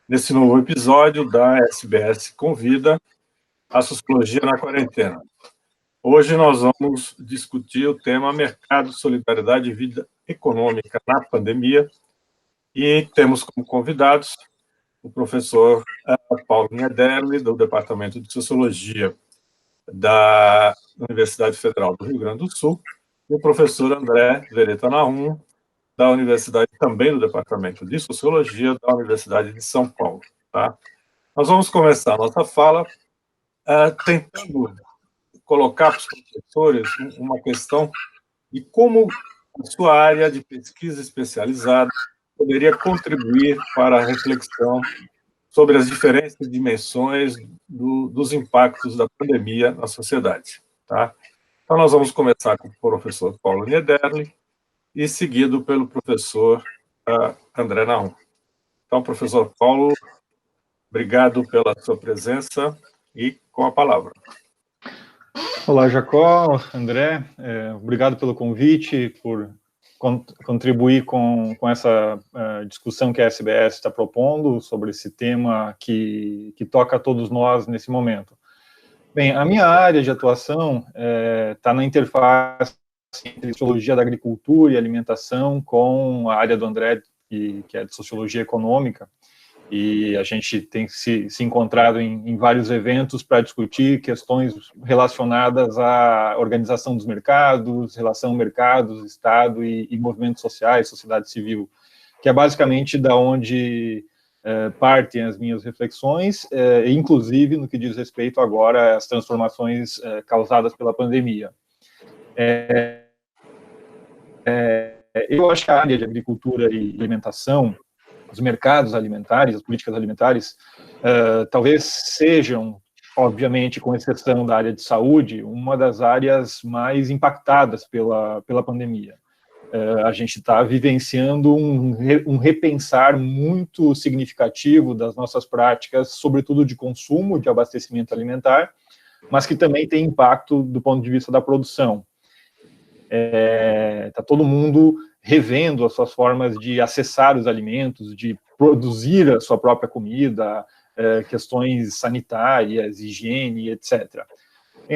nesse novo episódio da SBS Convida a Sociologia na Quarentena. Hoje nós vamos discutir o tema Mercado, Solidariedade e Vida Econômica na Pandemia e temos como convidados o professor Paulo Niederle, do Departamento de Sociologia da Universidade Federal do Rio Grande do Sul, e o professor André Vereta Nahum, da Universidade, também do Departamento de Sociologia da Universidade de São Paulo. Tá? Nós vamos começar a nossa fala tentando colocar para os professores uma questão de como a sua área de pesquisa especializada poderia contribuir para a reflexão sobre as diferentes dimensões dos impactos da pandemia na sociedade. Tá? Então, nós vamos começar com o professor Paulo Niederle e seguido pelo professor André Nahum. Então, professor Paulo, obrigado pela sua presença e com a palavra. Olá, Jacó, André, obrigado pelo convite, por contribuir com essa discussão que a SBS está propondo sobre esse tema que toca a todos nós nesse momento. Bem, a minha área de atuação está na interface entre Sociologia da Agricultura e Alimentação com a área do André, que é de Sociologia Econômica, e a gente tem se encontrado em vários eventos para discutir questões relacionadas à organização dos mercados, relação mercados, Estado e movimentos sociais, sociedade civil, que é basicamente da onde partem as minhas reflexões, inclusive no que diz respeito agora às transformações causadas pela pandemia. Eu acho que a área de agricultura e alimentação, os mercados alimentares, as políticas alimentares, talvez sejam, obviamente, com exceção da área de saúde, uma das áreas mais impactadas pela pandemia. A gente está vivenciando um repensar muito significativo das nossas práticas, sobretudo de consumo, de abastecimento alimentar, mas que também tem impacto do ponto de vista da produção. Está todo mundo revendo as suas formas de acessar os alimentos, de produzir a sua própria comida, questões sanitárias, higiene, etc.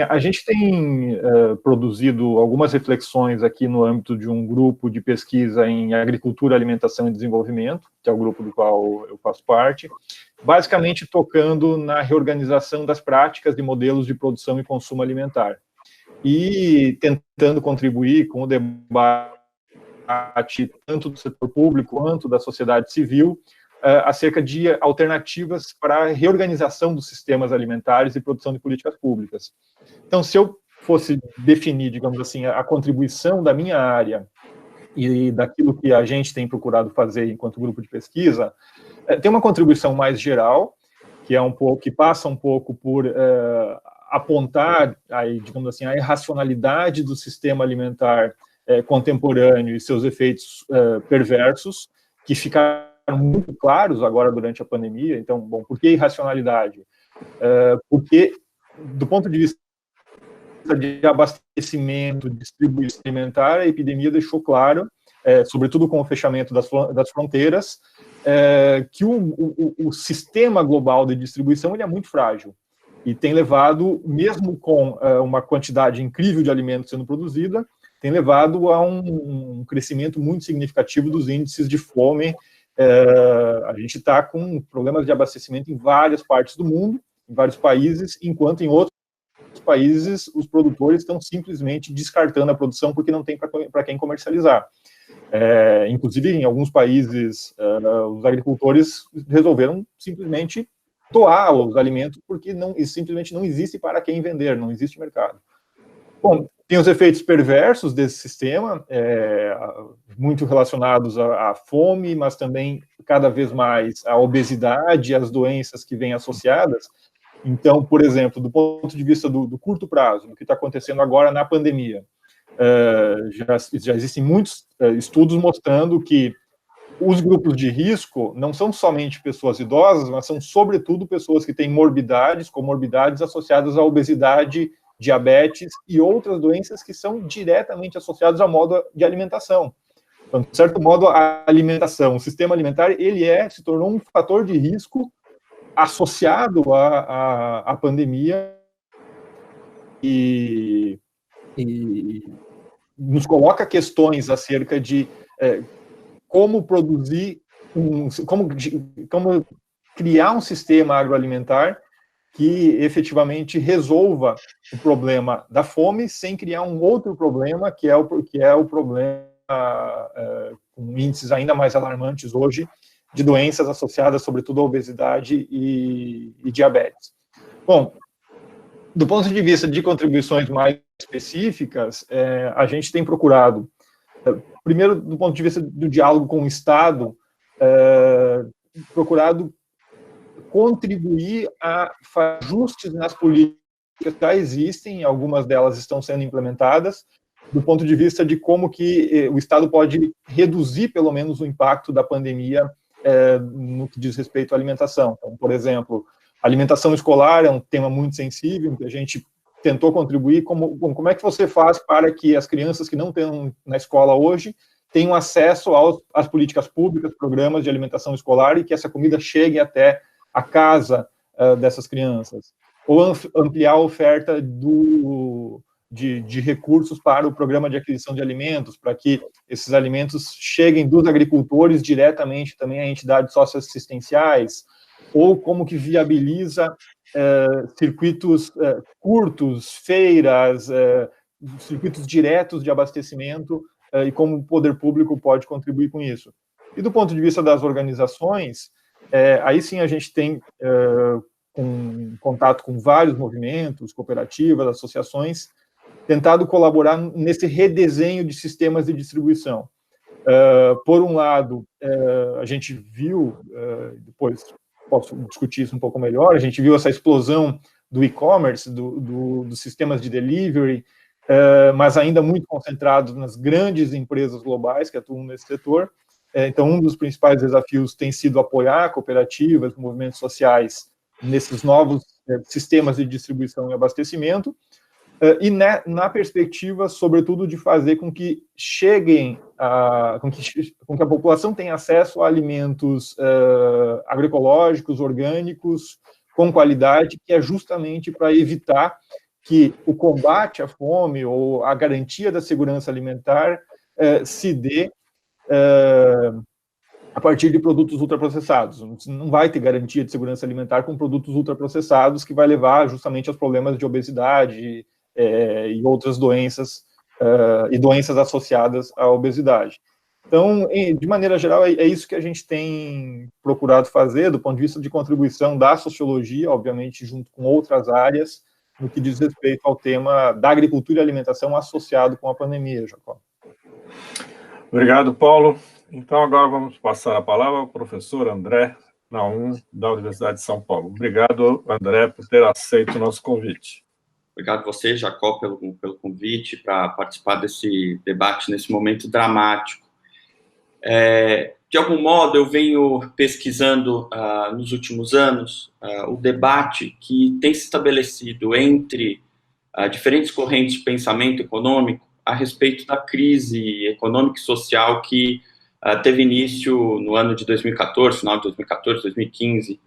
A gente tem produzido algumas reflexões aqui no âmbito de um grupo de pesquisa em agricultura, alimentação e desenvolvimento, que é o grupo do qual eu faço parte, basicamente tocando na reorganização das práticas de modelos de produção e consumo alimentar, e tentando contribuir com o debate tanto do setor público quanto da sociedade civil acerca de alternativas para a reorganização dos sistemas alimentares e produção de políticas públicas. Então, se eu fosse definir, digamos assim, a contribuição da minha área e daquilo que a gente tem procurado fazer enquanto grupo de pesquisa, tem uma contribuição mais geral, que passa um pouco por apontar, digamos assim, a irracionalidade do sistema alimentar contemporâneo e seus efeitos perversos, que ficaram muito claros agora durante a pandemia. Então, bom, por que irracionalidade? Porque, do ponto de vista de abastecimento, distribuição alimentar, a epidemia deixou claro, sobretudo com o fechamento das fronteiras, que o sistema global de distribuição ele é muito frágil e tem levado, mesmo com uma quantidade incrível de alimentos sendo produzida, tem levado a um crescimento muito significativo dos índices de fome. A gente está com problemas de abastecimento em várias partes do mundo, em vários países, enquanto em outros países os produtores estão simplesmente descartando a produção porque não tem para quem comercializar. Inclusive, em alguns países, os agricultores resolveram simplesmente doar os alimentos porque simplesmente não existe para quem vender, não existe mercado. Bom, tem os efeitos perversos desse sistema, muito relacionados à fome, mas também, cada vez mais, à obesidade e às doenças que vêm associadas. Então, por exemplo, do ponto de vista do curto prazo, do que está acontecendo agora na pandemia, já existem muitos estudos mostrando que os grupos de risco não são somente pessoas idosas, mas são, sobretudo, pessoas que têm comorbidades associadas à obesidade, diabetes e outras doenças que são diretamente associadas ao modo de alimentação. Então, de certo modo, a alimentação, o sistema alimentar, ele se tornou um fator de risco associado à pandemia e nos coloca questões acerca de como produzir, como criar um sistema agroalimentar que efetivamente resolva o problema da fome sem criar um outro problema, que é o problema com índices ainda mais alarmantes hoje de doenças associadas, sobretudo, à obesidade e diabetes. Bom, do ponto de vista de contribuições mais específicas, a gente tem procurado, primeiro, do ponto de vista do diálogo com o Estado, procurado contribuir a ajustes nas políticas que já existem, algumas delas estão sendo implementadas, do ponto de vista de como que o Estado pode reduzir, pelo menos, o impacto da pandemia no que diz respeito à alimentação. Então, por exemplo, a alimentação escolar é um tema muito sensível, que a gente tentou contribuir. Como é que você faz para que as crianças que não estão na escola hoje tenham acesso às políticas públicas, programas de alimentação escolar, e que essa comida chegue até a casa dessas crianças? Ou ampliar a oferta de recursos para o programa de aquisição de alimentos, para que esses alimentos cheguem dos agricultores diretamente também a entidades socioassistenciais, ou como que viabiliza circuitos curtos, feiras, circuitos diretos de abastecimento, e como o poder público pode contribuir com isso. E do ponto de vista das organizações, aí sim a gente tem contato com vários movimentos, cooperativas, associações, tentado colaborar nesse redesenho de sistemas de distribuição. Por um lado, a gente viu, depois posso discutir isso um pouco melhor, a gente viu essa explosão do e-commerce, dos sistemas de delivery, mas ainda muito concentrados nas grandes empresas globais que atuam nesse setor. Então, um dos principais desafios tem sido apoiar cooperativas, movimentos sociais, nesses novos sistemas de distribuição e abastecimento, e na perspectiva, sobretudo, de fazer com que com que a população tenha acesso a alimentos agroecológicos, orgânicos, com qualidade, que é justamente para evitar que o combate à fome ou a garantia da segurança alimentar se dê a partir de produtos ultraprocessados. Não vai ter garantia de segurança alimentar com produtos ultraprocessados, que vai levar justamente aos problemas de obesidade e outras doenças, e doenças associadas à obesidade. Então, de maneira geral, é isso que a gente tem procurado fazer, do ponto de vista de contribuição da sociologia, obviamente, junto com outras áreas, no que diz respeito ao tema da agricultura e alimentação associado com a pandemia, Jacó. Obrigado, Paulo. Então, agora vamos passar a palavra ao professor André Naum, da Universidade de São Paulo. Obrigado, André, por ter aceito o nosso convite. Obrigado a você, Jacó, pelo convite para participar desse debate nesse momento dramático. De algum modo, eu venho pesquisando nos últimos anos o debate que tem se estabelecido entre diferentes correntes de pensamento econômico a respeito da crise econômica e social que teve início no ano de 2014, final de 2014, 2015,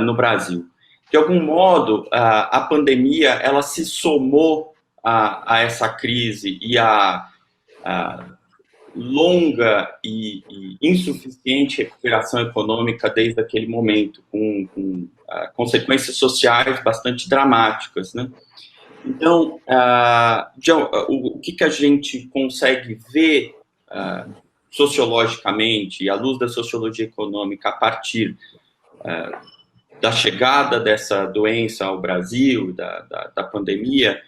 no Brasil. De algum modo, a pandemia ela se somou a essa crise e a longa e insuficiente recuperação econômica desde aquele momento, com consequências sociais bastante dramáticas, né? Então, o que a gente consegue ver sociologicamente, à luz da sociologia econômica, a partir da chegada dessa doença ao Brasil, da pandemia,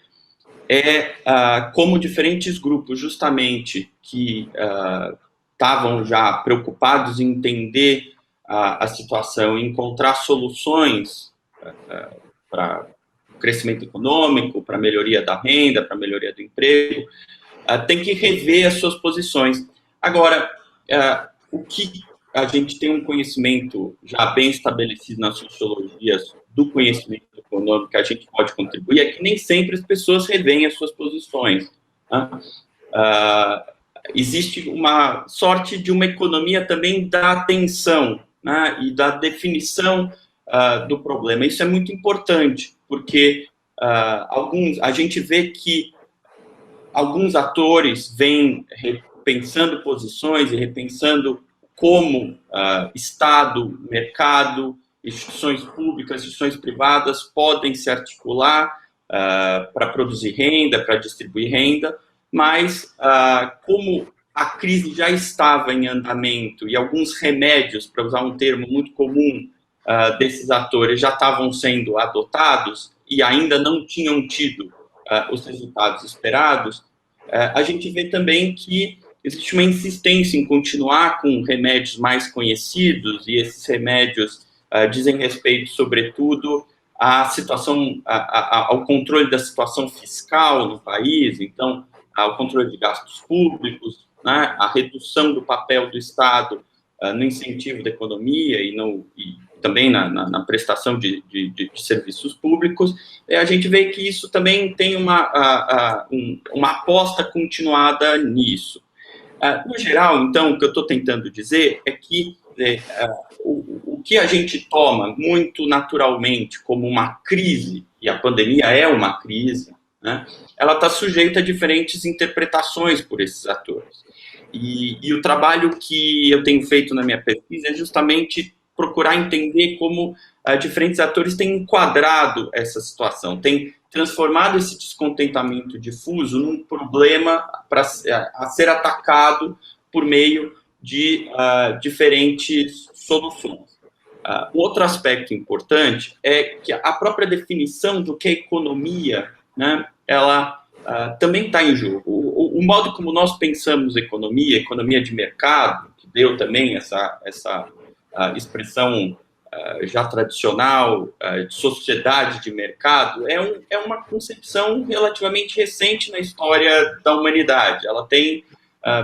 como diferentes grupos, justamente, que estavam já preocupados em entender a situação, encontrar soluções para o crescimento econômico, para a melhoria da renda, para a melhoria do emprego, tem que rever as suas posições. Agora, o que a gente tem um conhecimento já bem estabelecido nas sociologias do conhecimento econômico que a gente pode contribuir é que nem sempre as pessoas revêem as suas posições. Né? existe uma sorte de uma economia também da atenção, né, e da definição do problema. Isso é muito importante, porque a gente vê que alguns atores vêm repensando posições e repensando como Estado, mercado, instituições públicas, instituições privadas podem se articular para produzir renda, para distribuir renda, mas como a crise já estava em andamento e alguns remédios, para usar um termo muito comum desses atores, já estavam sendo adotados e ainda não tinham tido os resultados esperados, a gente vê também que existe uma insistência em continuar com remédios mais conhecidos, e esses remédios dizem respeito, sobretudo, à situação, ao controle da situação fiscal no país, então, ao controle de gastos públicos, né, a redução do papel do Estado no incentivo da economia e também na prestação de serviços públicos. A gente vê que isso também tem uma aposta continuada nisso. No geral, então, o que eu estou tentando dizer é que o que a gente toma muito naturalmente como uma crise, e a pandemia é uma crise, né, ela está sujeita a diferentes interpretações por esses atores. E o trabalho que eu tenho feito na minha pesquisa é justamente procurar entender como diferentes atores têm enquadrado essa situação, têm transformado esse descontentamento difuso num problema a ser atacado por meio de diferentes soluções. Outro aspecto importante é que a própria definição do que é economia, né, ela também está em jogo. O modo como nós pensamos economia de mercado, que deu também essa expressão já tradicional de sociedade de mercado, é uma concepção relativamente recente na história da humanidade. Ela tem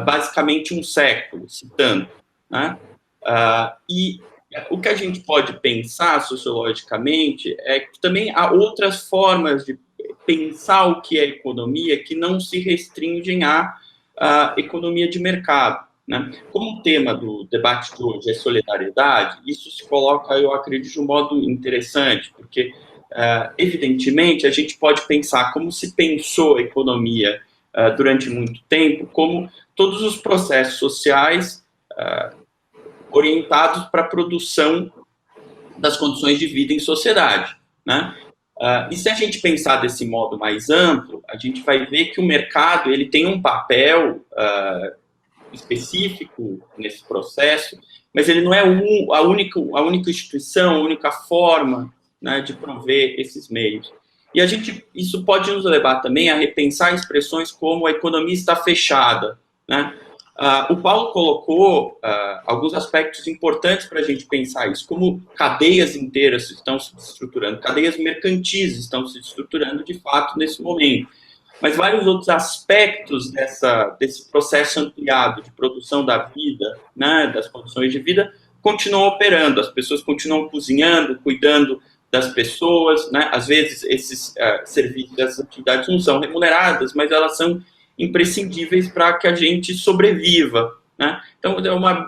basicamente um século, se tanto, né? E o que a gente pode pensar sociologicamente é que também há outras formas de pensar o que é economia que não se restringem à economia de mercado, né? Como o tema do debate de hoje é solidariedade, isso se coloca, eu acredito, de um modo interessante, porque, evidentemente, a gente pode pensar como se pensou a economia durante muito tempo, como todos os processos sociais orientados para a produção das condições de vida em sociedade, né? E se a gente pensar desse modo mais amplo, a gente vai ver que o mercado ele tem um papel específico nesse processo, mas ele não é a única instituição, a única forma, né, de prover esses meios. E isso pode nos levar também a repensar expressões como a economia está fechada, né? O Paulo colocou alguns aspectos importantes para a gente pensar isso, como cadeias inteiras estão se estruturando, cadeias mercantis estão se estruturando de fato nesse momento. Mas vários outros aspectos desse processo ampliado de produção da vida, né, das condições de vida, continuam operando. As pessoas continuam cozinhando, cuidando das pessoas, né? Às vezes esses serviços, essas atividades não são remuneradas, mas elas são imprescindíveis para que a gente sobreviva, né? Então,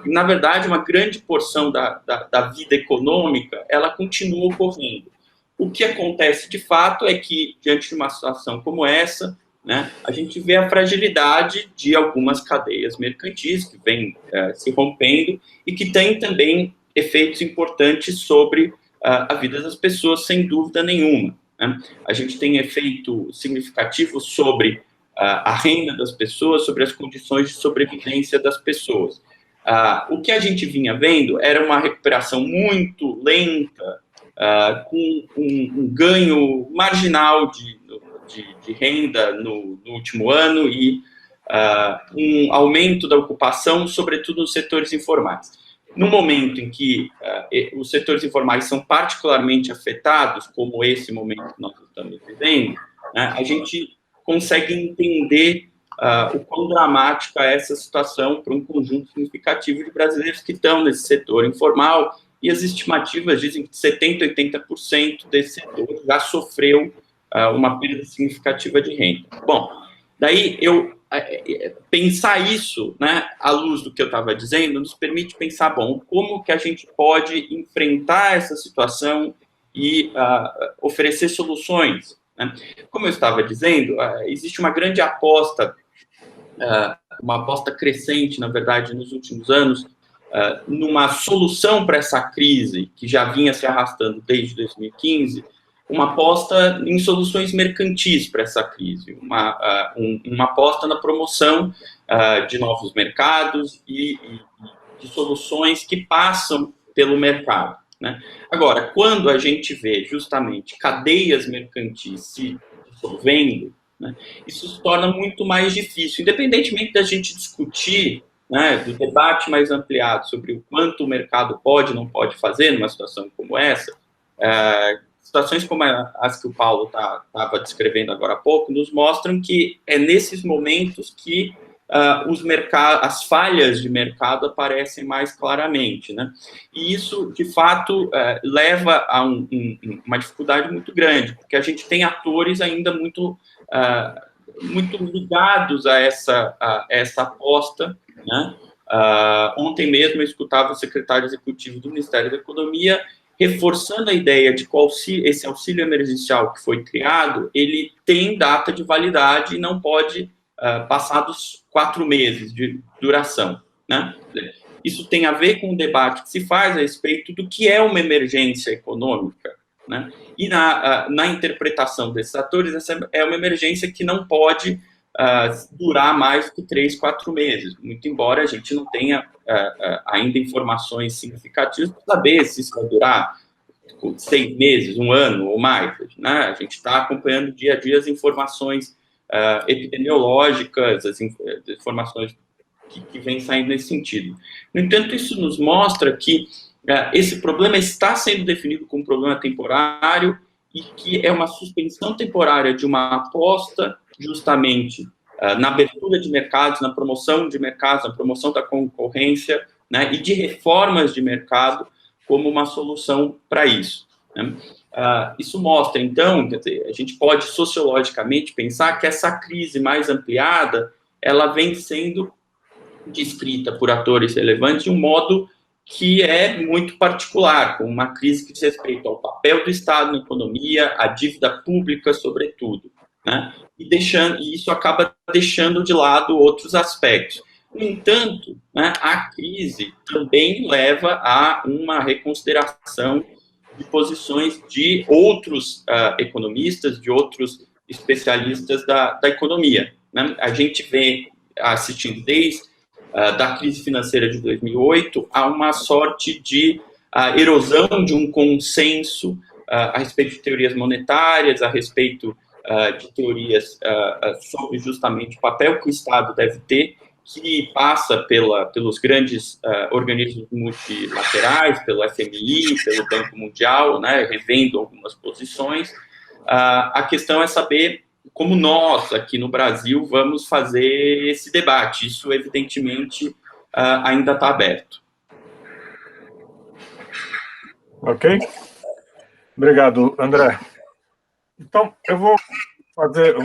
na verdade, uma grande porção da vida econômica, ela continua ocorrendo. O que acontece, de fato, é que, diante de uma situação como essa, né, a gente vê a fragilidade de algumas cadeias mercantis que vêm se rompendo e que têm também efeitos importantes sobre a vida das pessoas, sem dúvida nenhuma, né? A gente tem efeito significativo sobre a renda das pessoas, sobre as condições de sobrevivência das pessoas. O que a gente vinha vendo era uma recuperação muito lenta, com um ganho marginal de renda no último ano e um aumento da ocupação, sobretudo nos setores informais. No momento em que os setores informais são particularmente afetados, como esse momento que nós estamos vivendo, né, a gente consegue entender o quão dramática é essa situação para um conjunto significativo de brasileiros que estão nesse setor informal, e as estimativas dizem que 70%, 80% desse setor já sofreu uma perda significativa de renda. Bom, daí pensar isso, né, à luz do que eu estava dizendo, nos permite pensar, bom, como que a gente pode enfrentar essa situação e oferecer soluções, né? Como eu estava dizendo, existe uma grande aposta, uma aposta crescente, na verdade, nos últimos anos, numa solução para essa crise que já vinha se arrastando desde 2015, uma aposta em soluções mercantis para essa crise, uma aposta na promoção de novos mercados e de soluções que passam pelo mercado, né? Agora, quando a gente vê justamente cadeias mercantis se dissolvendo, né, isso se torna muito mais difícil, independentemente da gente discutir, né, do debate mais ampliado sobre o quanto o mercado pode ou não pode fazer numa situação como essa. Situações como as que o Paulo estava descrevendo agora há pouco nos mostram que é nesses momentos que as falhas de mercado aparecem mais claramente, né? E isso, de fato, leva a uma dificuldade muito grande, porque a gente tem atores ainda muito ligados a essa aposta, né? Ontem mesmo eu escutava o secretário executivo do Ministério da Economia reforçando a ideia de que esse auxílio emergencial que foi criado, ele tem data de validade e não pode passar dos 4 meses de duração, né? Isso tem a ver com o debate que se faz a respeito do que é uma emergência econômica, né? E na interpretação desses atores, essa é uma emergência que não pode durar mais do que 3, 4 meses, muito embora a gente não tenha ainda informações significativas para saber se isso vai durar 6 meses, 1 ano ou mais, né? A gente está acompanhando dia a dia as informações epidemiológicas, as informações que vêm saindo nesse sentido. No entanto, isso nos mostra que esse problema está sendo definido como um problema temporário e que é uma suspensão temporária de uma aposta justamente na abertura de mercados, na promoção de mercados, na promoção da concorrência, né, e de reformas de mercado como uma solução para isso, né? Isso mostra, então, quer dizer, a gente pode sociologicamente pensar que essa crise mais ampliada, ela vem sendo descrita por atores relevantes de um modo que é muito particular, com uma crise que diz respeito ao papel do Estado na economia, à dívida pública, sobretudo, né? E isso acaba deixando de lado outros aspectos. No entanto, né, a crise também leva a uma reconsideração de posições de outros economistas, de outros especialistas da economia, né? A gente vem assistindo desde da crise financeira de 2008 a uma sorte de erosão de um consenso a respeito de teorias monetárias, a respeito de teorias sobre justamente o papel que o Estado deve ter, que passa pelos grandes organismos multilaterais, pelo FMI, pelo Banco Mundial, né, revendo algumas posições. A questão é saber como nós, aqui no Brasil, vamos fazer esse debate. Isso, evidentemente, ainda está aberto. Ok? Obrigado, André. Então, eu vou fazer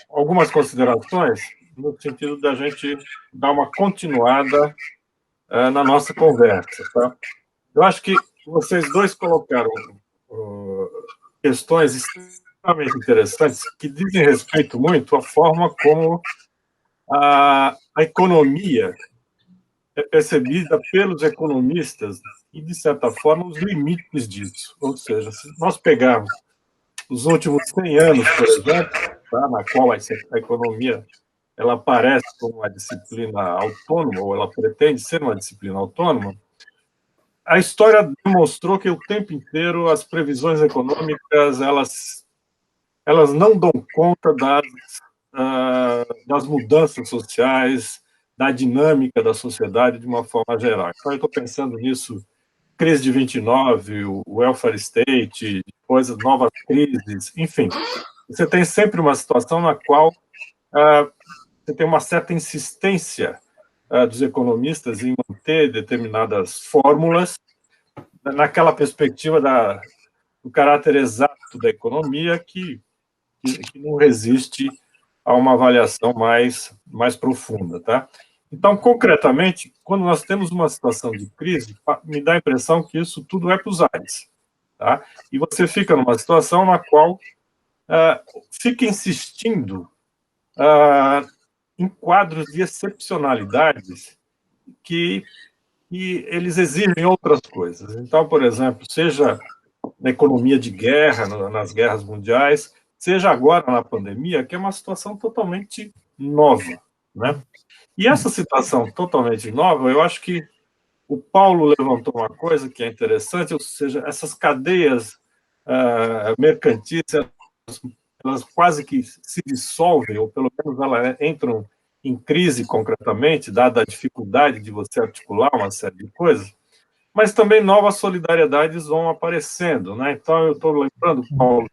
algumas considerações no sentido da gente dar uma continuada na nossa conversa, tá? Eu acho que vocês dois colocaram questões extremamente interessantes que dizem respeito muito à forma como a economia é percebida pelos economistas e, de certa forma, os limites disso. Ou seja, se nós pegarmos os últimos 100 anos, por exemplo, tá, na qual a economia ela aparece como uma disciplina autônoma, ou ela pretende ser uma disciplina autônoma, a história demonstrou que o tempo inteiro as previsões econômicas elas não dão conta das mudanças sociais, da dinâmica da sociedade de uma forma geral. Então, eu estou pensando nisso, crise de 29, o welfare state, coisas, novas crises, enfim. Você tem sempre uma situação na qual você tem uma certa insistência dos economistas em manter determinadas fórmulas naquela perspectiva do caráter exato da economia que não resiste a uma avaliação mais profunda, tá? Então, concretamente, quando nós temos uma situação de crise, me dá a impressão que isso tudo é para os ares, tá? E você fica numa situação na qual fica insistindo em quadros de excepcionalidades que eles exigem outras coisas. Então, por exemplo, seja na economia de guerra, nas guerras mundiais, seja agora na pandemia, que é uma situação totalmente nova, né? E essa situação totalmente nova, eu acho que o Paulo levantou uma coisa que é interessante, ou seja, essas cadeias mercantis, elas quase que se dissolvem, ou pelo menos elas entram em crise concretamente, dada a dificuldade de você articular uma série de coisas, mas também novas solidariedades vão aparecendo, né? Então, eu estou lembrando, Paulo,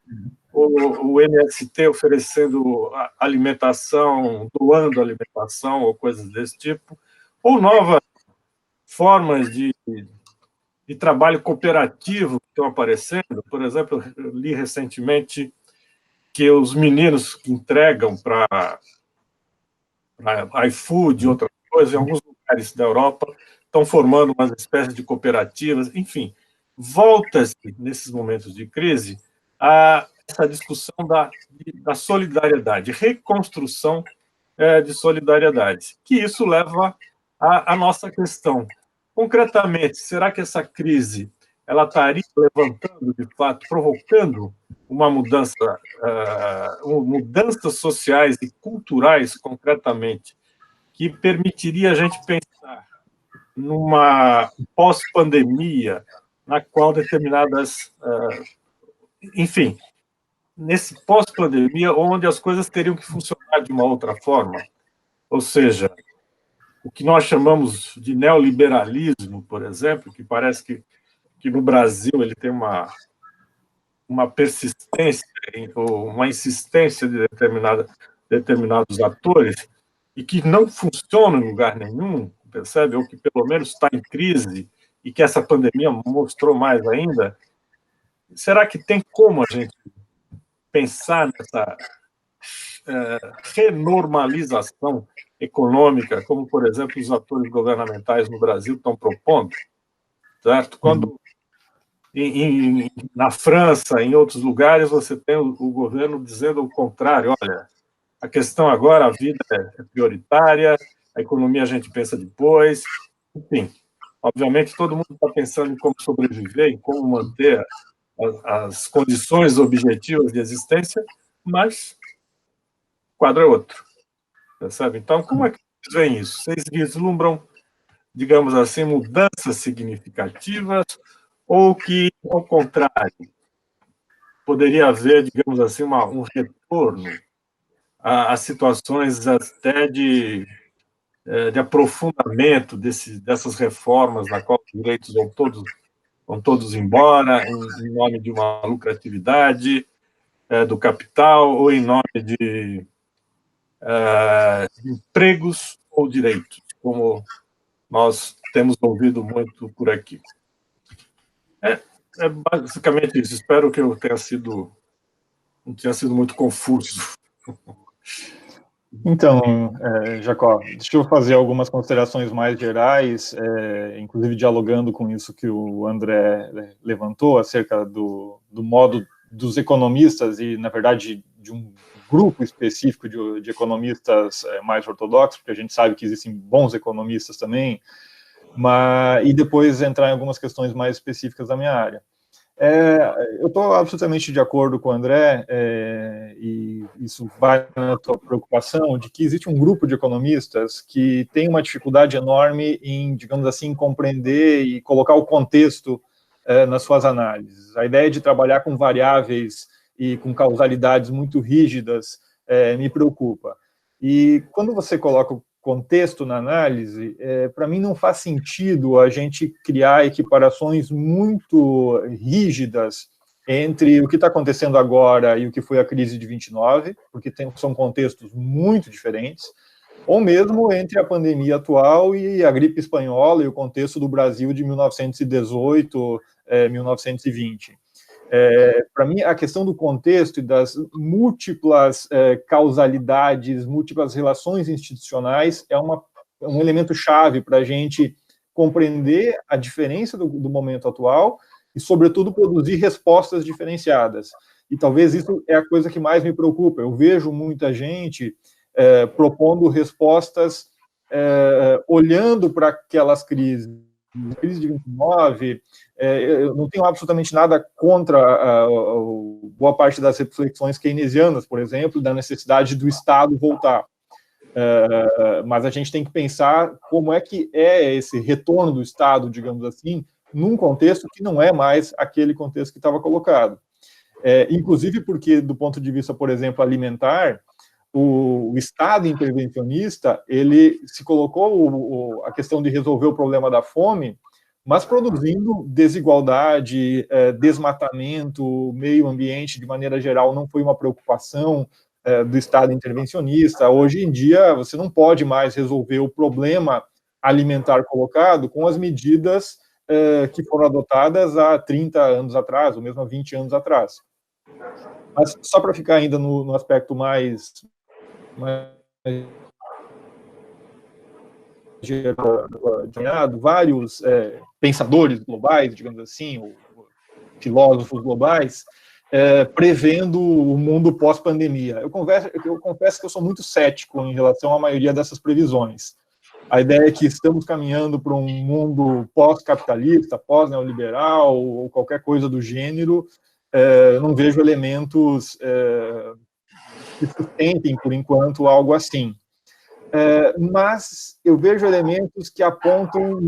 o MST oferecendo alimentação, doando alimentação ou coisas desse tipo, ou novas formas de trabalho cooperativo que estão aparecendo. Por exemplo, eu li recentemente que os meninos que entregam para iFood e outras coisas, em alguns lugares da Europa, estão formando uma espécie de cooperativas. Enfim, volta-se, nesses momentos de crise, a essa discussão da solidariedade, reconstrução de solidariedade, que isso leva à nossa questão. Concretamente, será que essa crise ela estaria levantando, de fato, provocando uma mudança, mudanças sociais e culturais, concretamente, que permitiria a gente pensar numa pós-pandemia, na qual determinadas... enfim, nesse pós-pandemia, onde as coisas teriam que funcionar de uma outra forma. Ou seja, o que nós chamamos de neoliberalismo, por exemplo, que parece que no Brasil ele tem uma persistência ou uma insistência de determinados atores e que não funciona em lugar nenhum, percebe? Ou que pelo menos está em crise e que essa pandemia mostrou mais ainda. Será que tem como a gente pensar nessa renormalização econômica, como, por exemplo, os atores governamentais no Brasil estão propondo, certo? Quando na França, em outros lugares, você tem o governo dizendo o contrário. Olha, a questão agora, a vida é prioritária, a economia a gente pensa depois. Enfim, obviamente, todo mundo está pensando em como sobreviver, em como manter as condições objetivas de existência, mas o quadro é outro, sabe? Então, como é que vocês veem isso? Vocês vislumbram, digamos assim, mudanças significativas ou que, ao contrário, poderia haver, digamos assim, um retorno a situações até de aprofundamento dessas reformas, na qual os direitos vão todos embora, em nome de uma lucratividade do capital ou em nome de empregos ou direitos, como nós temos ouvido muito por aqui. É basicamente isso. Espero que eu não tenha sido muito confuso. Então, Jacó, deixa eu fazer algumas considerações mais gerais, inclusive dialogando com isso que o André levantou, acerca do modo dos economistas e, na verdade, de um grupo específico de economistas mais ortodoxos, porque a gente sabe que existem bons economistas também, e depois entrar em algumas questões mais específicas da minha área. Eu estou absolutamente de acordo com o André, e isso vai na tua preocupação, de que existe um grupo de economistas que tem uma dificuldade enorme em, digamos assim, compreender e colocar o contexto nas suas análises. A ideia de trabalhar com variáveis e com causalidades muito rígidas me preocupa. E quando você coloca o contexto na análise, para mim não faz sentido a gente criar equiparações muito rígidas entre o que está acontecendo agora e o que foi a crise de 29, porque são contextos muito diferentes, ou mesmo entre a pandemia atual e a gripe espanhola e o contexto do Brasil de 1918, 1920. Para mim, a questão do contexto e das múltiplas causalidades, múltiplas relações institucionais é um elemento chave para a gente compreender a diferença do momento atual e, sobretudo, produzir respostas diferenciadas. E talvez isso é a coisa que mais me preocupa. Eu vejo muita gente propondo respostas olhando para aquelas crises. A crise de 29, eu não tenho absolutamente nada contra boa parte das reflexões keynesianas, por exemplo, da necessidade do Estado voltar. Mas a gente tem que pensar como é que é esse retorno do Estado, digamos assim, num contexto que não é mais aquele contexto que estava colocado. Inclusive porque, do ponto de vista, por exemplo, alimentar, o Estado intervencionista, ele se colocou a questão de resolver o problema da fome, mas produzindo desigualdade, desmatamento, meio ambiente, de maneira geral, não foi uma preocupação do Estado intervencionista. Hoje em dia, você não pode mais resolver o problema alimentar colocado com as medidas que foram adotadas há 30 anos atrás, ou mesmo há 20 anos atrás. Mas só para ficar ainda no aspecto mais vários pensadores globais, digamos assim, ou filósofos globais, prevendo o mundo pós-pandemia. Eu confesso que eu sou muito cético em relação à maioria dessas previsões. A ideia é que estamos caminhando para um mundo pós-capitalista, pós-neoliberal, ou qualquer coisa do gênero. Não vejo elementos que sustentem, por enquanto, algo assim. Mas eu vejo elementos que apontam,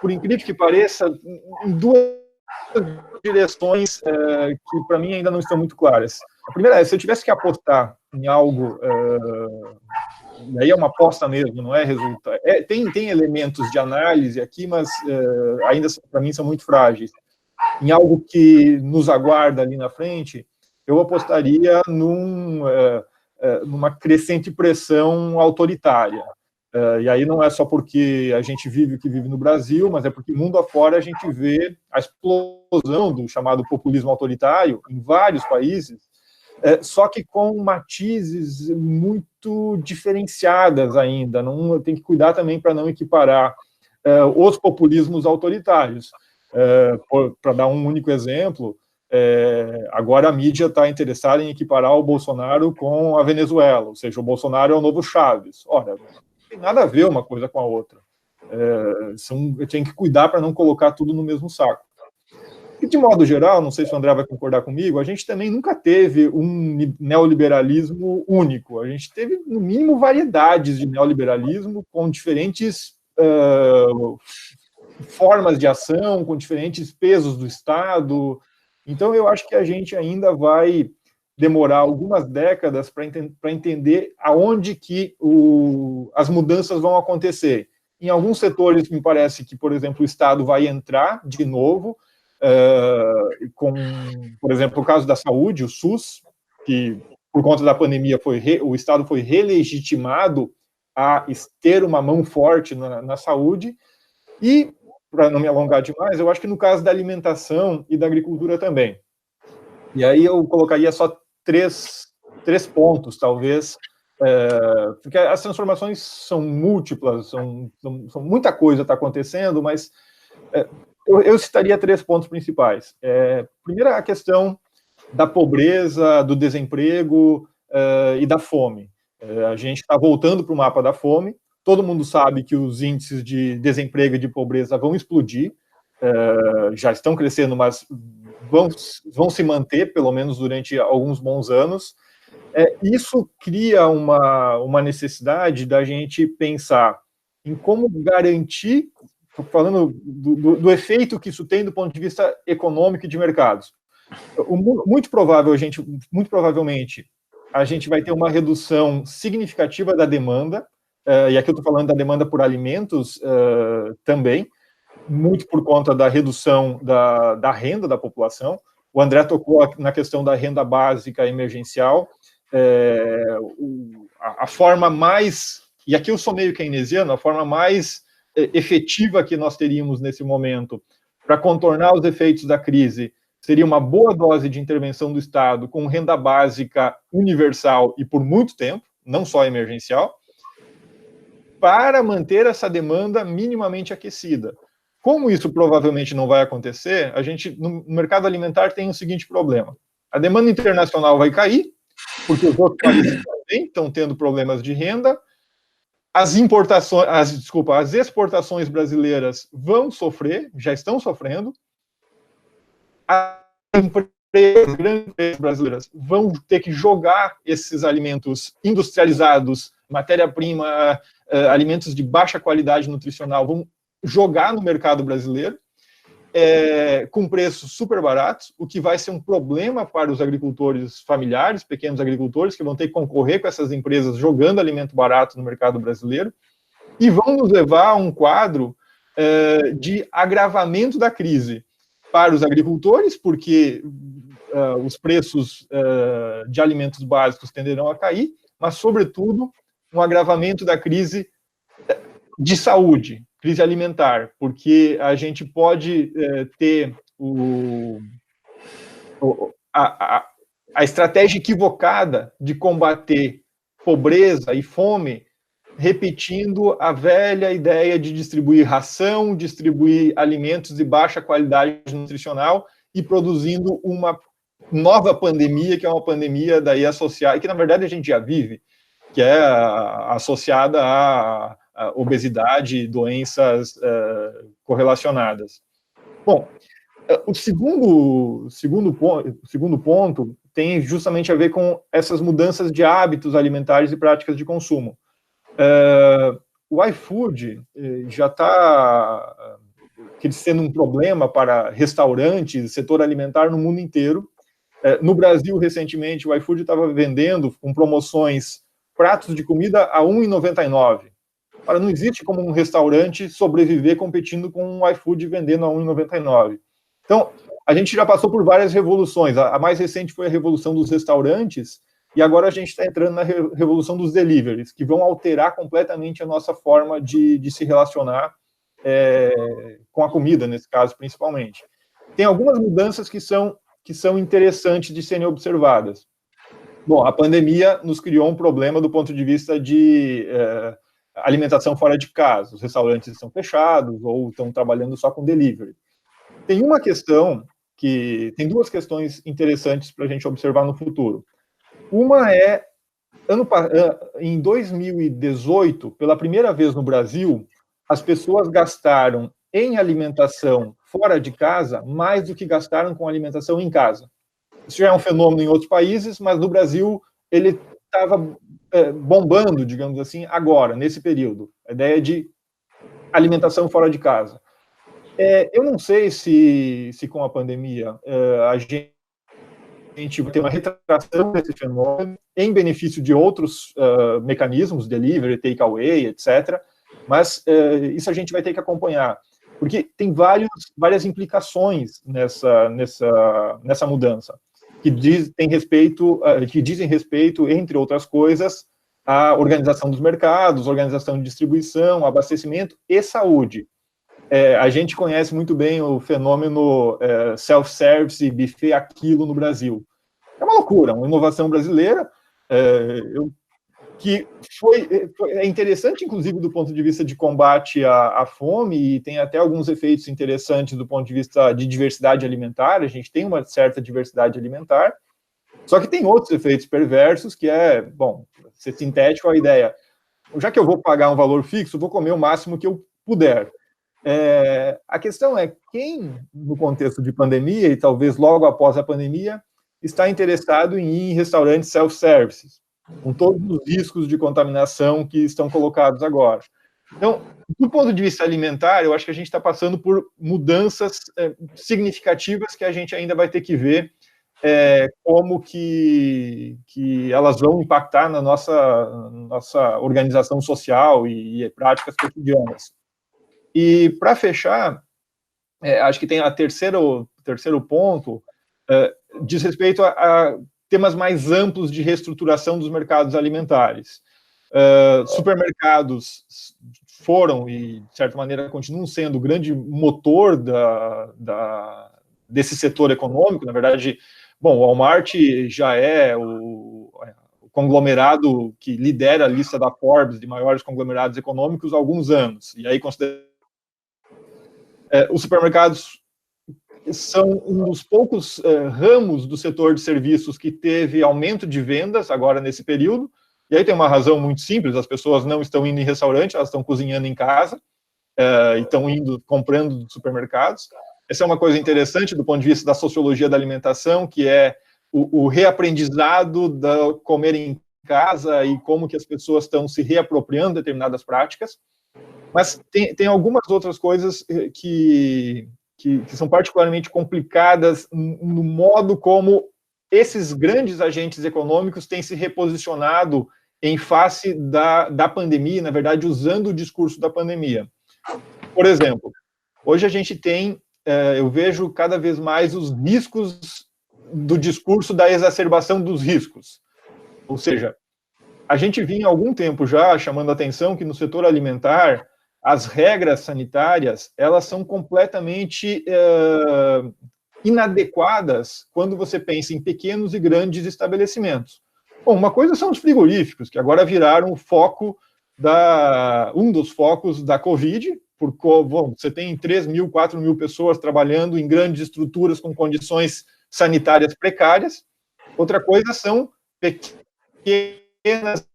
por incrível que pareça, em duas direções que, para mim, ainda não estão muito claras. A primeira é, se eu tivesse que apostar em algo, e aí é uma aposta mesmo, não é resultado. Tem elementos de análise aqui, mas ainda, para mim, são muito frágeis. Em algo que nos aguarda ali na frente, eu apostaria numa crescente pressão autoritária. E aí não é só porque a gente vive o que vive no Brasil, mas é porque mundo afora a gente vê a explosão do chamado populismo autoritário em vários países, só que com matizes muito diferenciadas ainda. Não, tem que cuidar também para não equiparar os populismos autoritários. Para dar um único exemplo, agora a mídia está interessada em equiparar o Bolsonaro com a Venezuela, ou seja, o Bolsonaro é o novo Chaves. Ora, não tem nada a ver uma coisa com a outra. Eu tenho que cuidar para não colocar tudo no mesmo saco. E, de modo geral, não sei se o André vai concordar comigo, a gente também nunca teve um neoliberalismo único. A gente teve, no mínimo, variedades de neoliberalismo com diferentes formas de ação, com diferentes pesos do Estado. Então, eu acho que a gente ainda vai demorar algumas décadas para entender aonde que as mudanças vão acontecer. Em alguns setores, me parece que, por exemplo, o Estado vai entrar de novo, por exemplo, o caso da saúde, o SUS, que, por conta da pandemia, o Estado foi relegitimado a ter uma mão forte na saúde. E, para não me alongar demais, eu acho que no caso da alimentação e da agricultura também. E aí eu colocaria só três pontos, talvez, porque as transformações são múltiplas, são muita coisa está acontecendo, mas eu citaria 3 pontos principais. Primeiro, a questão da pobreza, do desemprego e da fome. A gente está voltando para o mapa da fome. Todo mundo sabe que os índices de desemprego e de pobreza vão explodir, já estão crescendo, mas vão se manter, pelo menos durante alguns bons anos. Isso cria uma necessidade da gente pensar em como garantir, falando do efeito que isso tem do ponto de vista econômico e de mercados. Muito provavelmente, a gente vai ter uma redução significativa da demanda, e aqui eu estou falando da demanda por alimentos também, muito por conta da redução da renda da população. O André tocou na questão da renda básica emergencial. A forma mais, e aqui eu sou meio keynesiano, a forma mais efetiva que nós teríamos nesse momento para contornar os efeitos da crise seria uma boa dose de intervenção do Estado com renda básica universal e por muito tempo, não só emergencial, para manter essa demanda minimamente aquecida. Como isso provavelmente não vai acontecer, a gente, no mercado alimentar, tem o seguinte problema. A demanda internacional vai cair, porque os outros países também estão tendo problemas de renda, as exportações brasileiras vão sofrer, já estão sofrendo, as grandes empresas brasileiras vão ter que jogar esses alimentos industrializados, matéria-prima, alimentos de baixa qualidade nutricional, vão jogar no mercado brasileiro, com preços super baratos, o que vai ser um problema para os agricultores familiares, pequenos agricultores, que vão ter que concorrer com essas empresas jogando alimento barato no mercado brasileiro, e vão nos levar a um quadro de agravamento da crise para os agricultores, porque os preços de alimentos básicos tenderão a cair, mas, sobretudo, um agravamento da crise de saúde, crise alimentar, porque a gente pode ter a estratégia equivocada de combater pobreza e fome, repetindo a velha ideia de distribuir ração, distribuir alimentos de baixa qualidade nutricional e produzindo uma nova pandemia, que é uma pandemia daí associada, que na verdade a gente já vive, que é associada à obesidade e doenças correlacionadas. Bom, o segundo ponto tem justamente a ver com essas mudanças de hábitos alimentares e práticas de consumo. O iFood já está sendo um problema para restaurantes, setor alimentar no mundo inteiro. No Brasil, recentemente, o iFood estava vendendo com promoções pratos de comida a R$ 1,99. Não existe como um restaurante sobreviver competindo com um iFood vendendo a R$ 1,99. Então, a gente já passou por várias revoluções. A mais recente foi a revolução dos restaurantes, e agora a gente está entrando na revolução dos deliveries, que vão alterar completamente a nossa forma de se relacionar com a comida, nesse caso, principalmente. Tem algumas mudanças que são interessantes de serem observadas. Bom, a pandemia nos criou um problema do ponto de vista de alimentação fora de casa. Os restaurantes estão fechados ou estão trabalhando só com delivery. Tem duas questões interessantes para a gente observar no futuro. Uma é, em 2018, pela primeira vez no Brasil, as pessoas gastaram em alimentação fora de casa mais do que gastaram com alimentação em casa. Isso já é um fenômeno em outros países, mas no Brasil ele estava bombando, digamos assim, agora, nesse período. A ideia de alimentação fora de casa. Eu não sei se com a pandemia a gente vai ter uma retração desse fenômeno em benefício de outros mecanismos, delivery, takeaway, etc., mas isso a gente vai ter que acompanhar, porque tem várias implicações nessa mudança, que dizem respeito, entre outras coisas, à organização dos mercados, organização de distribuição, abastecimento e saúde. A gente conhece muito bem o fenômeno self-service e buffet aquilo no Brasil. É uma loucura, uma inovação brasileira, que é interessante, inclusive, do ponto de vista de combate à fome, e tem até alguns efeitos interessantes do ponto de vista de diversidade alimentar. A gente tem uma certa diversidade alimentar, só que tem outros efeitos perversos, que ser sintético a ideia. Já que eu vou pagar um valor fixo, vou comer o máximo que eu puder. A questão é quem, no contexto de pandemia, e talvez logo após a pandemia, está interessado em ir em restaurantes self-services, com todos os riscos de contaminação que estão colocados agora. Então, do ponto de vista alimentar, eu acho que a gente está passando por mudanças significativas que a gente ainda vai ter que ver como que elas vão impactar na nossa organização social e práticas cotidianas. E, para fechar, acho que tem o terceiro ponto, diz respeito a temas mais amplos de reestruturação dos mercados alimentares. Supermercados foram, e de certa maneira continuam sendo, o grande motor desse setor econômico. Na verdade, bom, o Walmart já é o conglomerado que lidera a lista da Forbes de maiores conglomerados econômicos há alguns anos. E aí, os supermercados são um dos poucos ramos do setor de serviços que teve aumento de vendas agora nesse período. E aí tem uma razão muito simples: as pessoas não estão indo em restaurante, elas estão cozinhando em casa, e estão comprando dos supermercados. Essa é uma coisa interessante do ponto de vista da sociologia da alimentação, que é o reaprendizado da comer em casa e como que as pessoas estão se reapropriando de determinadas práticas. Mas tem algumas outras coisas que são particularmente complicadas no modo como esses grandes agentes econômicos têm se reposicionado em face da pandemia, na verdade, usando o discurso da pandemia. Por exemplo, hoje a gente tem, eu vejo cada vez mais os riscos do discurso da exacerbação dos riscos. Ou seja, a gente vinha há algum tempo já chamando a atenção que no setor alimentar as regras sanitárias, elas são completamente inadequadas quando você pensa em pequenos e grandes estabelecimentos. Bom, uma coisa são os frigoríficos, que agora viraram o foco um dos focos da Covid. Você tem 3.000, 4.000 pessoas trabalhando em grandes estruturas com condições sanitárias precárias. Outra coisa são pequenas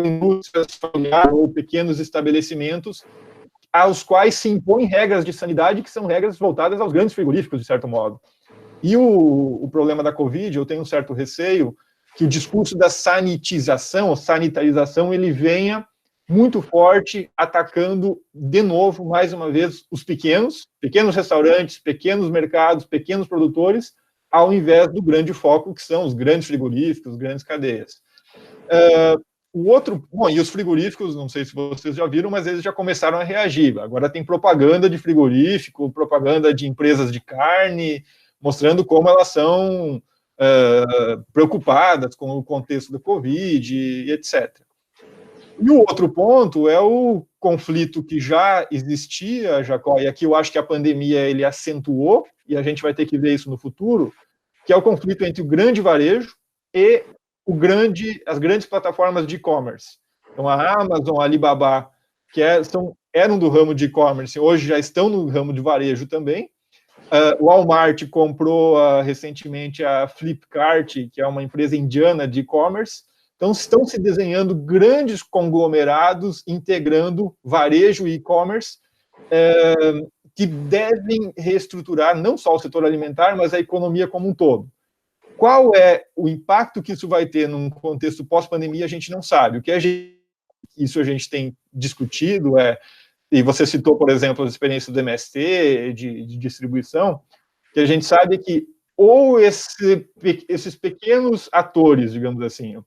indústrias familiares ou pequenos estabelecimentos aos quais se impõem regras de sanidade que são regras voltadas aos grandes frigoríficos, de certo modo. E o problema da Covid, eu tenho um certo receio que o discurso da sanitização, ou sanitarização, ele venha muito forte, atacando de novo, mais uma vez, os pequenos restaurantes, pequenos mercados, pequenos produtores, ao invés do grande foco, que são os grandes frigoríficos, grandes cadeias. E os frigoríficos, não sei se vocês já viram, mas eles já começaram a reagir. Agora tem propaganda de frigorífico, propaganda de empresas de carne, mostrando como elas são preocupadas com o contexto da Covid, e etc. E o outro ponto é o conflito que já existia, Jacó, e aqui eu acho que a pandemia ele acentuou, e a gente vai ter que ver isso no futuro, que é o conflito entre o grande varejo e as grandes plataformas de e-commerce. Então, a Amazon, a Alibaba, que eram do ramo de e-commerce, hoje já estão no ramo de varejo também. O Walmart comprou recentemente a Flipkart, que é uma empresa indiana de e-commerce. Então, estão se desenhando grandes conglomerados integrando varejo e e-commerce, que devem reestruturar não só o setor alimentar, mas a economia como um todo. Qual é o impacto que isso vai ter num contexto pós-pandemia, a gente não sabe. Isso a gente tem discutido, e você citou, por exemplo, a experiência do MST, de distribuição, que a gente sabe que ou esses pequenos atores, digamos assim,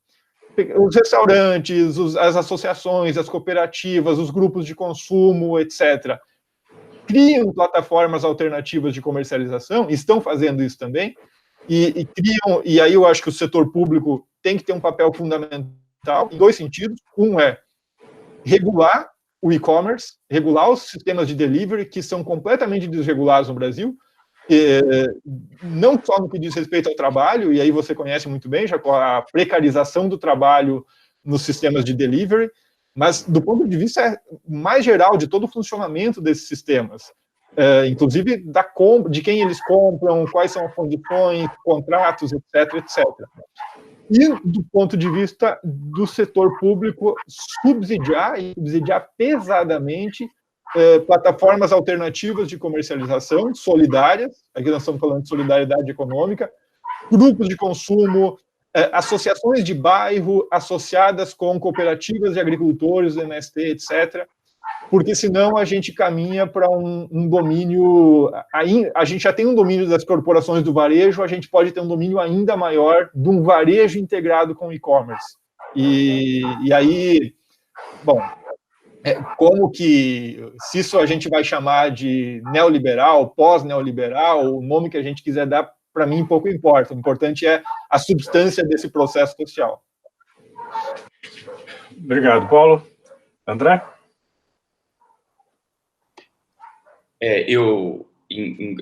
os restaurantes, as associações, as cooperativas, os grupos de consumo, etc., criam plataformas alternativas de comercialização, estão fazendo isso também, e aí eu acho que o setor público tem que ter um papel fundamental em dois sentidos. Um é regular o e-commerce, regular os sistemas de delivery, que são completamente desregulados no Brasil, não só no que diz respeito ao trabalho, e aí você conhece muito bem, já com a precarização do trabalho nos sistemas de delivery, mas do ponto de vista mais geral de todo o funcionamento desses sistemas, inclusive de quem eles compram, quais são as condições, contratos, etc., etc. E do ponto de vista do setor público, subsidiar pesadamente plataformas alternativas de comercialização solidárias, aqui nós estamos falando de solidariedade econômica, grupos de consumo, associações de bairro associadas com cooperativas de agricultores, MST, etc., porque senão a gente caminha para um domínio, a gente já tem um domínio das corporações do varejo, a gente pode ter um domínio ainda maior de um varejo integrado com e-commerce. E aí, bom, como que, se isso a gente vai chamar de neoliberal, pós-neoliberal, o nome que a gente quiser dar, para mim pouco importa. O importante é a substância desse processo social. Obrigado, Paulo. André? Eu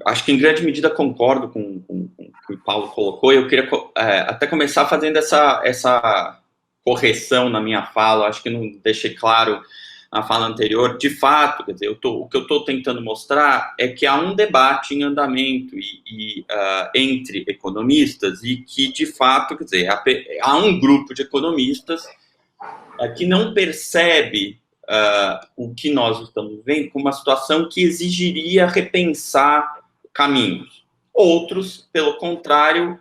acho que em grande medida concordo com o que o Paulo colocou, e eu queria até começar fazendo essa correção na minha fala. Acho que não deixei claro na fala anterior. De fato, quer dizer, o que eu estou tentando mostrar é que há um debate em andamento entre economistas, e que, de fato, quer dizer, há um grupo de economistas que não percebe o que nós estamos vendo como uma situação que exigiria repensar caminhos. Outros, pelo contrário,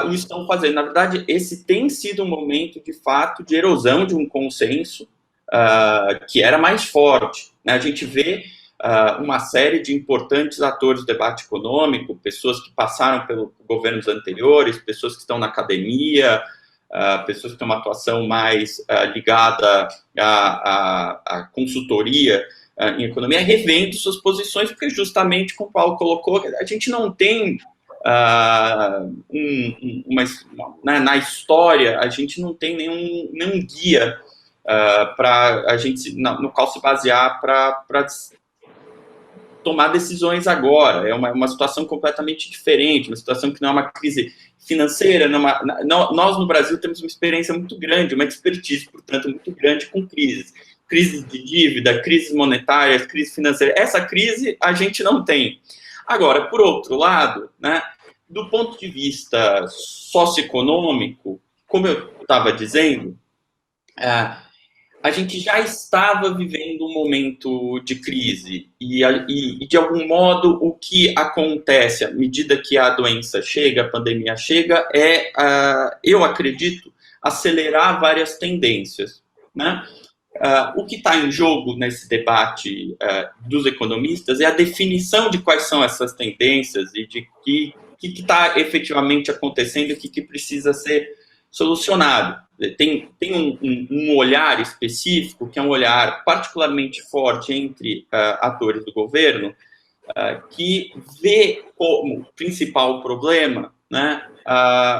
o estão fazendo. Na verdade, esse tem sido um momento, de fato, de erosão de um consenso que era mais forte, né? A gente vê uma série de importantes atores do debate econômico, pessoas que passaram pelos governos anteriores, pessoas que estão na academia, pessoas que têm uma atuação mais ligada à consultoria em economia, revendo suas posições, porque justamente, como o Paulo colocou, a gente não tem na história, a gente não tem nenhum guia no qual se basear para tomar decisões agora. É uma situação completamente diferente, uma situação que não é uma crise financeira. Nós, no Brasil, temos uma experiência muito grande, uma expertise, portanto, muito grande com crises. Crises de dívida, crises monetárias, crise financeira. Essa crise a gente não tem. Agora, por outro lado, né, do ponto de vista socioeconômico, como eu estava dizendo, a gente já estava vivendo um momento de crise e, de algum modo, o que acontece à medida que a doença chega, a pandemia chega, eu acredito, acelerar várias tendências, né? O que está em jogo nesse debate dos economistas é a definição de quais são essas tendências e de que está efetivamente acontecendo e o que precisa ser solucionado. Tem um olhar específico, que é um olhar particularmente forte entre atores do governo, que vê como principal problema, né,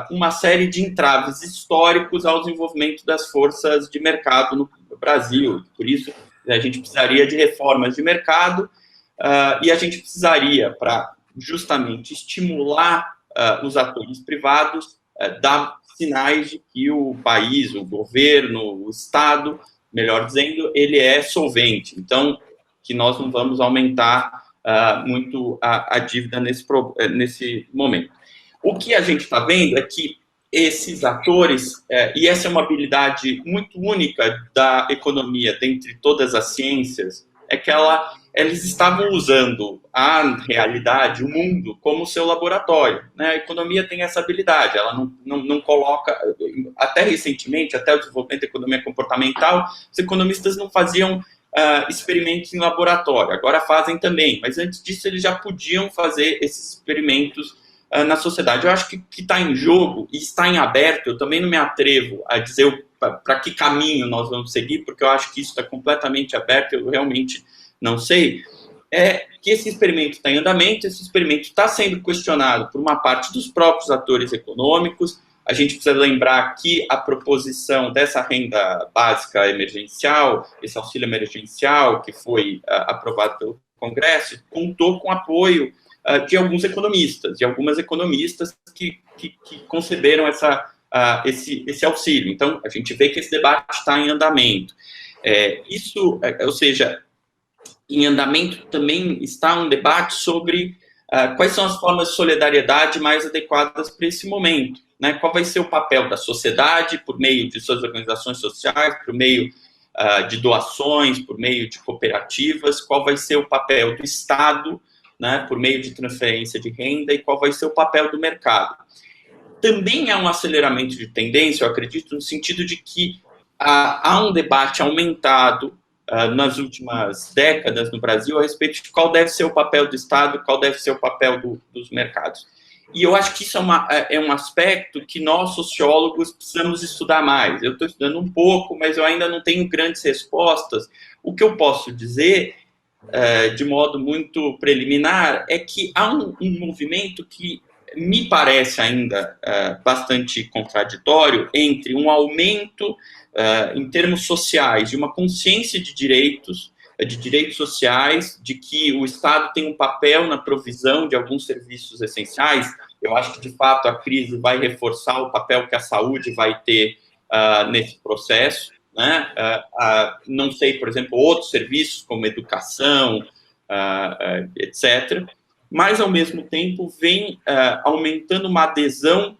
uma série de entraves históricos ao desenvolvimento das forças de mercado no Brasil. Por isso, a gente precisaria de reformas de mercado e a gente precisaria, para justamente estimular os atores privados, dar sinais de que o país, o governo, o Estado, melhor dizendo, ele é solvente. Então, que nós não vamos aumentar muito a dívida nesse momento. O que a gente está vendo é que esses atores, e essa é uma habilidade muito única da economia, dentre todas as ciências, é que eles estavam usando a realidade, o mundo, como seu laboratório, né? A economia tem essa habilidade, ela não coloca, até recentemente, até o desenvolvimento da economia comportamental, os economistas não faziam experimentos em laboratório, agora fazem também, mas antes disso eles já podiam fazer esses experimentos na sociedade. Eu acho que está em jogo e está em aberto. Eu também não me atrevo a dizer para que caminho nós vamos seguir, porque eu acho que isso está completamente aberto, eu realmente não sei, é que esse experimento está em andamento, esse experimento está sendo questionado por uma parte dos próprios atores econômicos. A gente precisa lembrar que a proposição dessa renda básica emergencial, esse auxílio emergencial que foi aprovado pelo Congresso, contou com apoio de alguns economistas, de algumas economistas que conceberam esse auxílio. Então, a gente vê que esse debate está em andamento. Ou seja, em andamento também está um debate sobre quais são as formas de solidariedade mais adequadas para esse momento, né? Qual vai ser o papel da sociedade por meio de suas organizações sociais, por meio de doações, por meio de cooperativas, qual vai ser o papel do Estado, né, por meio de transferência de renda, e qual vai ser o papel do mercado. Também há um aceleramento de tendência, eu acredito, no sentido de que há um debate aumentado nas últimas décadas no Brasil a respeito de qual deve ser o papel do Estado, qual deve ser o papel dos mercados. E eu acho que isso é um aspecto que nós, sociólogos, precisamos estudar mais. Eu estou estudando um pouco, mas eu ainda não tenho grandes respostas. O que eu posso dizer, de modo muito preliminar, é que há um movimento que me parece ainda bastante contraditório entre um aumento em termos sociais de uma consciência de direitos, de direitos sociais, de que o Estado tem um papel na provisão de alguns serviços essenciais. Eu acho que, de fato, a crise vai reforçar o papel que a saúde vai ter nesse processo, né? Não sei, por exemplo, outros serviços como educação, etc., mas, ao mesmo tempo, vem aumentando uma adesão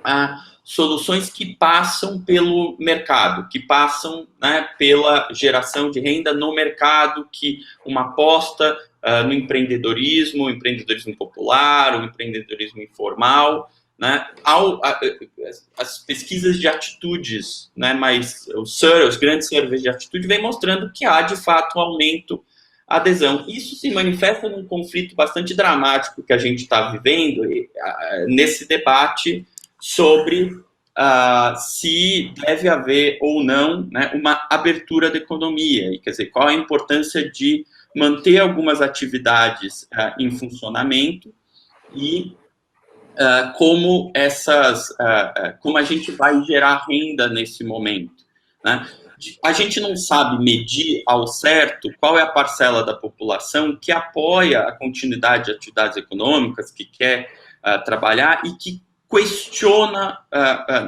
a soluções que passam pelo mercado, que passam, né, pela geração de renda no mercado, que uma aposta no empreendedorismo, o empreendedorismo popular, o empreendedorismo informal, né, as pesquisas de atitudes, né, mas os grandes surveys de atitude vêm mostrando que há, de fato, um aumento a adesão. Isso se manifesta num conflito bastante dramático que a gente está vivendo nesse debate sobre se deve haver ou não, né, uma abertura da economia, e quer dizer, qual a importância de manter algumas atividades em funcionamento e como a gente vai gerar renda nesse momento, né? A gente não sabe medir ao certo qual é a parcela da população que apoia a continuidade de atividades econômicas, que quer trabalhar e que questiona,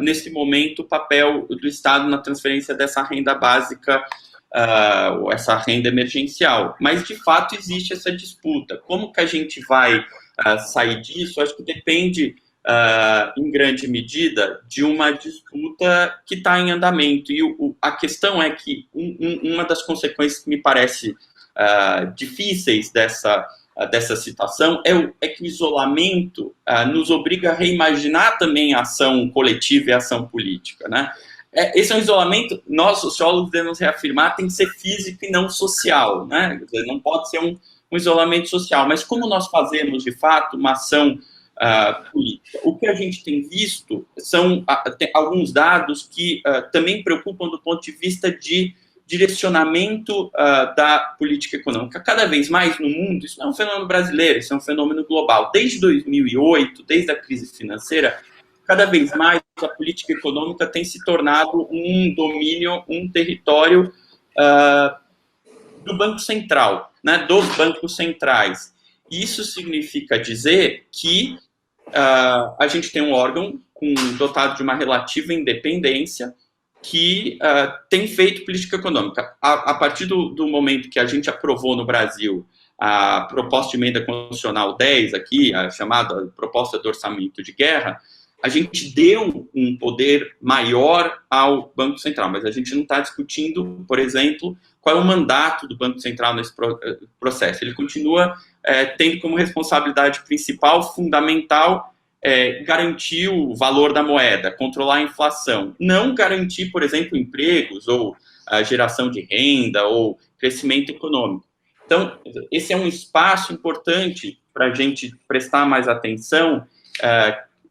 nesse momento, o papel do Estado na transferência dessa renda básica, ou essa renda emergencial. Mas, de fato, existe essa disputa. Como que a gente vai sair disso? Acho que depende, em grande medida, de uma disputa que está em andamento. E a questão é que uma das consequências que me parece difíceis dessa situação é que o isolamento nos obriga a reimaginar também a ação coletiva e a ação política, né? Esse é um isolamento, nós, sociólogos, devemos reafirmar, tem que ser físico e não social, né? Quer dizer, não pode ser um isolamento social, mas como nós fazemos, de fato, uma ação política? O que a gente tem visto são alguns dados que também preocupam do ponto de vista de direcionamento da política econômica. Cada vez mais no mundo, isso não é um fenômeno brasileiro, isso é um fenômeno global. Desde 2008, desde a crise financeira, cada vez mais a política econômica tem se tornado um domínio, um território do Banco Central, né, dos bancos centrais. Isso significa dizer que a gente tem um órgão dotado de uma relativa independência que tem feito política econômica. A partir do momento que a gente aprovou no Brasil a proposta de emenda constitucional 10, aqui, a chamada proposta de orçamento de guerra, a gente deu um poder maior ao Banco Central, mas a gente não está discutindo, por exemplo, qual é o mandato do Banco Central nesse processo. Ele continua tendo como responsabilidade principal, fundamental, garantir o valor da moeda, controlar a inflação, não garantir, por exemplo, empregos ou a geração de renda ou crescimento econômico. Então, esse é um espaço importante para a gente prestar mais atenção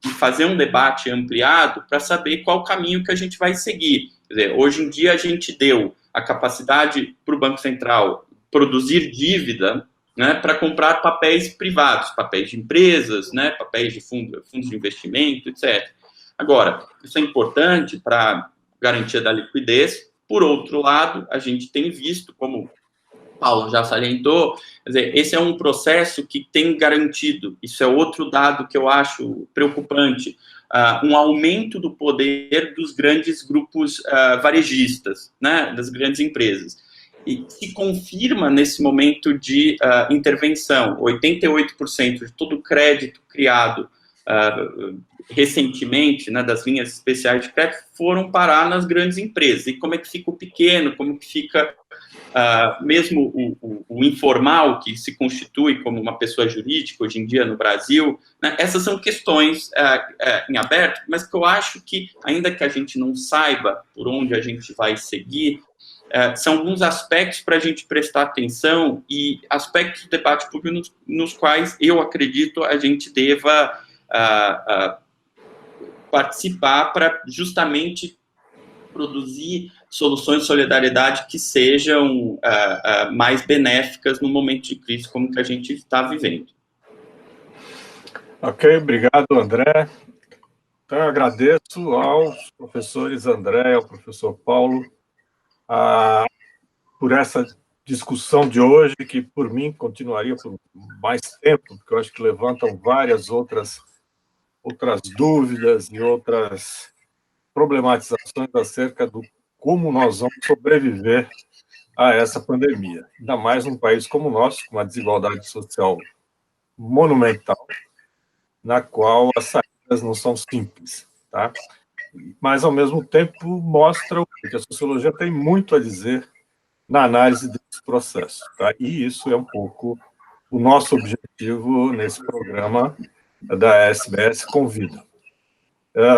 e fazer um debate ampliado para saber qual o caminho que a gente vai seguir. Quer dizer, hoje em dia a gente deu a capacidade para o Banco Central produzir dívida, né, para comprar papéis privados, papéis de empresas, né, papéis de fundos de investimento, etc. Agora, isso é importante para garantia da liquidez. Por outro lado, a gente tem visto, como o Paulo já salientou, quer dizer, esse é um processo que tem garantido, isso é outro dado que eu acho preocupante, um aumento do poder dos grandes grupos varejistas, né, das grandes empresas. E se confirma nesse momento de intervenção. 88% de todo o crédito criado recentemente, né, das linhas especiais de crédito, foram parar nas grandes empresas. E como é que fica o pequeno, como que fica mesmo o informal, que se constitui como uma pessoa jurídica hoje em dia no Brasil, né? Essas são questões em aberto, mas que eu acho que, ainda que a gente não saiba por onde a gente vai seguir, são alguns aspectos para a gente prestar atenção e aspectos do debate público nos quais eu acredito a gente deva participar para justamente produzir soluções de solidariedade que sejam mais benéficas no momento de crise como que a gente está vivendo. Ok, obrigado, André. Então, eu agradeço aos professores André e ao professor Paulo por essa discussão de hoje, que por mim continuaria por mais tempo, porque eu acho que levantam várias outras dúvidas e outras problematizações acerca do como nós vamos sobreviver a essa pandemia. Ainda mais num país como o nosso, com uma desigualdade social monumental, na qual as saídas não são simples, tá? Mas, ao mesmo tempo, mostra que a sociologia tem muito a dizer na análise desse processo, tá? E isso é um pouco o nosso objetivo nesse programa da SBS Convida.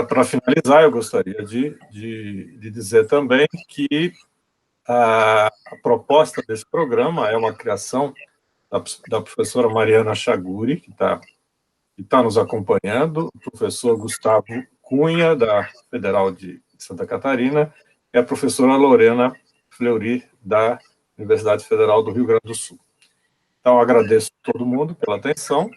Para finalizar, eu gostaria de dizer também que a proposta desse programa é uma criação da professora Mariana Chaguri, que está nos acompanhando, o professor Gustavo Cunha, da Federal de Santa Catarina, e a professora Lorena Fleury, da Universidade Federal do Rio Grande do Sul. Então, agradeço a todo mundo pela atenção.